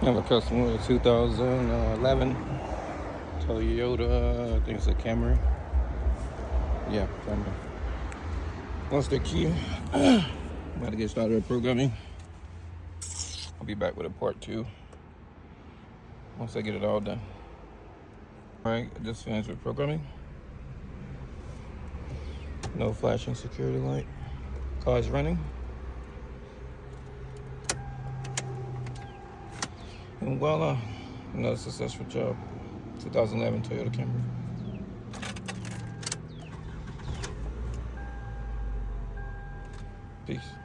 I have a customer with a 2011 Toyota, I think it's a Camry. Yeah, Camry. Once the key, I'm about to get started with programming. I'll be back with a part 2 once I get it all done. Alright, I just finished with programming. No flashing security light. Car is running. And voila, another successful job. 2011 Toyota Camry. Peace.